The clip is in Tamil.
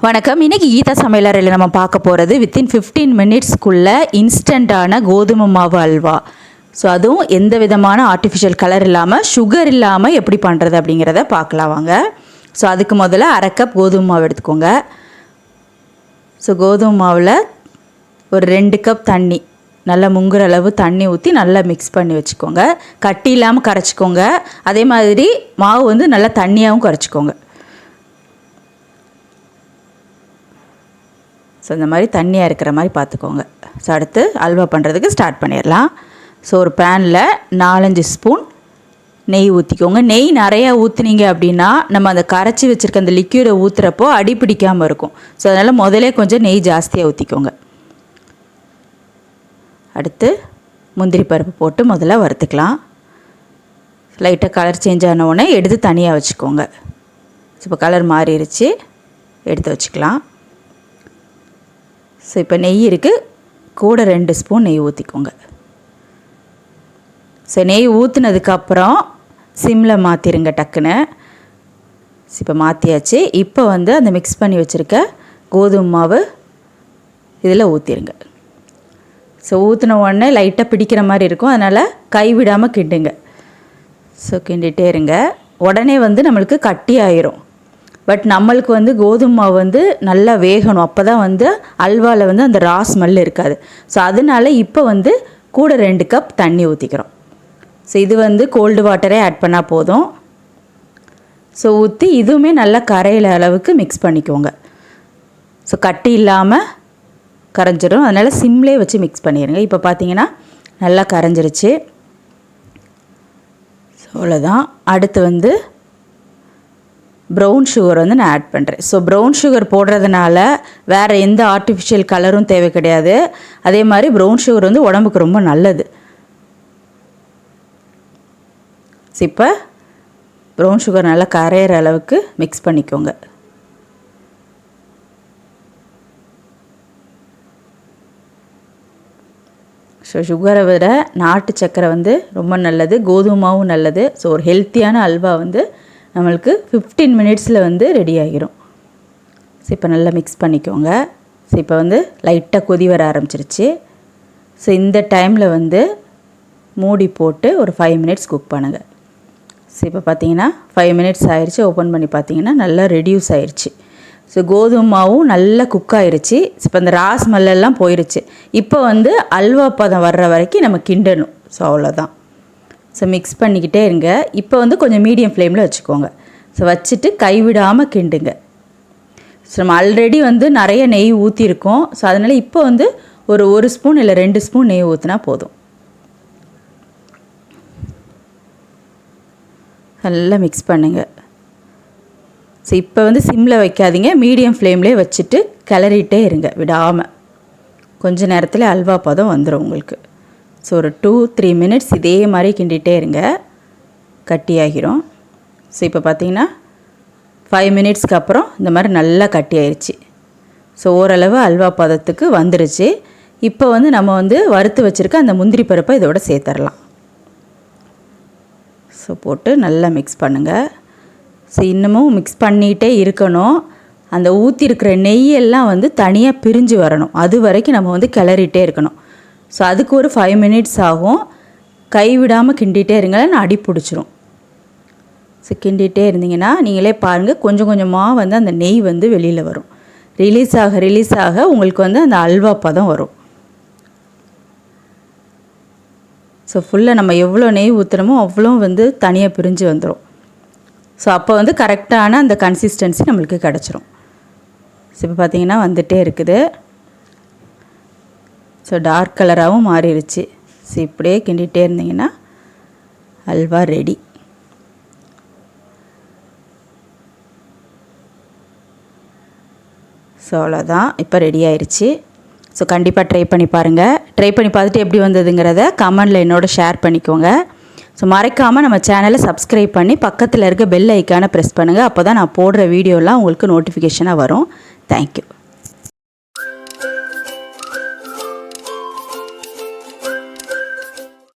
வணக்கம். இன்றைக்கி கீதா சமையலறையில் நம்ம பார்க்க போகிறது வித்தின் 15 மினிட்ஸ்க்குள்ளே இன்ஸ்டண்ட்டான கோதுமை மாவு அல்வா. ஸோ அதுவும் எந்த விதமான ஆர்டிஃபிஷியல் கலர் இல்லாமல் சுகர் இல்லாமல் எப்படி பண்ணுறது அப்படிங்கிறத பார்க்கலாம் வாங்க. ஸோ அதுக்கு முதல்ல 1/2 கப் கோதுமை மாவு எடுத்துக்கோங்க. ஸோ கோதுமை மாவில் ஒரு 2 கப் தண்ணி, நல்லா முங்குற அளவு தண்ணி ஊற்றி நல்லா மிக்ஸ் பண்ணி வச்சுக்கோங்க. கட்டி இல்லாமல் கரைச்சிக்கோங்க. அதே மாதிரி மாவு வந்து நல்லா தண்ணியாகவும் கரைச்சிக்கோங்க. ஸோ இந்த மாதிரி தண்ணியாக இருக்கிற மாதிரி பார்த்துக்கோங்க. ஸோ அடுத்து அல்வா பண்ணுறதுக்கு ஸ்டார்ட் பண்ணிடலாம். ஸோ ஒரு பேனில் 4-5 ஸ்பூன் நெய் ஊற்றிக்கோங்க. நெய் நிறையா ஊற்றுனீங்க அப்படின்னா நம்ம அந்த கரைச்சி வச்சுருக்க அந்த லிக்யூடை ஊற்றுறப்போ அடி பிடிக்காமல் இருக்கும். ஸோ அதனால் முதலே கொஞ்சம் நெய் ஜாஸ்தியாக ஊற்றிக்கோங்க. அடுத்து முந்திரி பருப்பு போட்டு முதல்ல வறுத்துக்கலாம். லைட்டாக கலர் சேஞ்ச் ஆன உடனே எடுத்து தனியாக வச்சுக்கோங்க. ஸோ இப்போ கலர் மாறிடுச்சு, எடுத்து வச்சுக்கலாம். ஸோ இப்போ நெய் இருக்குது, கூட 2 ஸ்பூன் நெய் ஊற்றிக்கோங்க. ஸோ நெய் ஊற்றுனதுக்கப்புறம் சிம்மில் மாற்றிடுங்க டக்குன்னு. இப்போ மாற்றியாச்சு. இப்போ வந்து அந்த மிக்ஸ் பண்ணி வச்சுருக்க கோதுமை மாவு இதில் ஊற்றிடுங்க. ஸோ ஊற்றின உடனே லைட்டாக பிடிக்கிற மாதிரி இருக்கும், அதனால் கைவிடாமல் கிண்டுங்க. ஸோ கிண்டிகிட்டே இருங்க. உடனே வந்து நம்மளுக்கு கட்டி ஆயிரும். பட் நம்மளுக்கு வந்து கோதுமை மாவு வந்து நல்லா வேகணும், அப்போ தான் வந்து அல்வாவில் வந்து அந்த ரா ஸ்மெல் இருக்காது. ஸோ அதனால இப்போ வந்து கூட 2 கப் தண்ணி ஊற்றிக்கிறோம். ஸோ இது வந்து கோல்டு வாட்டரே ஆட் பண்ணால் போதும். ஸோ ஊற்றி இதுவுமே நல்லா கரையிற அளவுக்கு மிக்ஸ் பண்ணிக்கோங்க. ஸோ கட்டி இல்லாமல் கரைஞ்சிடும், அதனால் சிம்லேயே வச்சு மிக்ஸ் பண்ணிடுங்க. இப்போ பார்த்தீங்கன்னா நல்லா கரைஞ்சிருச்சு. ஸோ அவ்வளோதான். அடுத்து வந்து ப்ரௌன் சுகர் வந்து நான் ஆட் பண்ணுறேன். ஸோ ப்ரௌன் சுகர் போடுறதுனால வேறு எந்த ஆர்டிஃபிஷியல் கலரும் தேவை கிடையாது. அதே மாதிரி ப்ரௌன் சுகர் வந்து உடம்புக்கு ரொம்ப நல்லது. ஸோ இப்போ ப்ரௌன் சுகர் நல்லா கரையிற அளவுக்கு மிக்ஸ் பண்ணிக்கோங்க. ஸோ சுகரை விட நாட்டு சக்கரை வந்து ரொம்ப நல்லது, கோதுமாவும் நல்லது. ஸோ ஒரு ஹெல்த்தியான அல்வா வந்து நம்மளுக்கு 15 மினிட்ஸில் வந்து ரெடி ஆகிரும். ஸோ இப்போ நல்லா மிக்ஸ் பண்ணிக்கோங்க. ஸோ இப்போ வந்து லைட்டாக கொதி வர ஆரம்பிச்சிருச்சு. ஸோ இந்த டைமில் வந்து மூடி போட்டு ஒரு 5 மினிட்ஸ் குக் பண்ணுங்கள். ஸோ இப்போ பார்த்தீங்கன்னா 5 மினிட்ஸ் ஆயிடுச்சு. ஓப்பன் பண்ணி பார்த்தீங்கன்னா நல்லா ரெடியூஸ் ஆயிடுச்சு. ஸோ கோதுமை மாவும் நல்லா குக் ஆயிடுச்சு. இப்போ இந்த ரா ஸ்மெல்லாம் போயிடுச்சு. இப்போ வந்து அல்வா பதம் வர்ற வரைக்கும் நம்ம கிண்டணும். ஸோ அவ்வளோதான். ஸோ மிக்ஸ் பண்ணிக்கிட்டே இருங்க. இப்போ வந்து கொஞ்சம் மீடியம் ஃப்ளேமில் வச்சுக்கோங்க. ஸோ வச்சுட்டு கைவிடாமல் கிண்டுங்க. ஸோ நம்ம ஆல்ரெடி வந்து நிறைய நெய் ஊற்றிருக்கோம். ஸோ அதனால் இப்போ வந்து ஒரு ஸ்பூன் இல்லை 2 ஸ்பூன் நெய் ஊற்றினா போதும். நல்லா மிக்ஸ் பண்ணுங்கள். ஸோ இப்போ வந்து சிம்மில் வைக்காதீங்க, மீடியம் ஃப்ளேம்லேயே வச்சுட்டு கிளறிட்டே இருங்க விடாமல். கொஞ்சம் நேரத்தில் அல்வா பதம் வந்துடும் உங்களுக்கு. ஸோ ஒரு 2-3 மினிட்ஸ் இதே மாதிரி கிண்டிகிட்டே இருங்க, கட்டியாகிரும். ஸோ இப்போ பார்த்தீங்கன்னா 5 மினிட்ஸ்க்கு அப்புறம் இந்த மாதிரி நல்லா கட்டி ஆயிடுச்சு. ஸோ ஓரளவு அல்வா பதத்துக்கு வந்துருச்சு. இப்போ வந்து நம்ம வந்து வறுத்து வச்சுருக்க அந்த முந்திரி பருப்பை இதோட சேர்த்துடலாம். ஸோ போட்டு நல்லா மிக்ஸ் பண்ணுங்கள். ஸோ இன்னமும் மிக்ஸ் பண்ணிகிட்டே இருக்கணும். அந்த ஊற்றிருக்கிற நெய்யெல்லாம் வந்து தனியாக பிரிஞ்சு வரணும், அது வரைக்கும் நம்ம வந்து கிளறிட்டே இருக்கணும். ஸோ அதுக்கு ஒரு 5 மினிட்ஸ் ஆகும். கைவிடாமல் கிண்டிகிட்டே இருங்க, நான் அடி பிடிச்சிரும். ஸோ கிண்டிகிட்டே இருந்தீங்கன்னா நீங்களே பாருங்கள், கொஞ்சம் கொஞ்சமாக வந்து அந்த நெய் வந்து வெளியில் வரும். ரிலீஸ் ஆக உங்களுக்கு வந்து அந்த அல்வா பதம் வரும். ஸோ ஃபுல்லாக நம்ம எவ்வளோ நெய் ஊற்றுறோமோ அவ்வளோ வந்து தனியாக பிரிஞ்சு வந்துடும். ஸோ அப்போ வந்து கரெக்டான அந்த கன்சிஸ்டன்சி நம்மளுக்கு கிடச்சிரும். ஸோ இப்போ பார்த்திங்கன்னா வந்துகிட்டே இருக்குது. ஸோ டார்க் கலராகவும் மாறிடுச்சு. ஸோ இப்படியே கிண்டிகிட்டே இருந்தீங்கன்னா அல்வா ரெடி. ஸோ அவ்வளோதான், இப்போ ரெடி ஆயிடுச்சு. ஸோ கண்டிப்பாக ட்ரை பண்ணி பாருங்கள். ட்ரை பண்ணி பார்த்துட்டு எப்படி வந்ததுங்கிறத கமெண்டில் என்னோட ஷேர் பண்ணிக்கோங்க. ஸோ மறக்காமல் நம்ம சேனலை சப்ஸ்கிரைப் பண்ணி பக்கத்தில் இருக்க பெல் ஐக்கானை ப்ரெஸ் பண்ணுங்கள். அப்போ தான் நான் போடுற வீடியோலாம் உங்களுக்கு நோட்டிஃபிகேஷனாக வரும். தேங்க்யூ.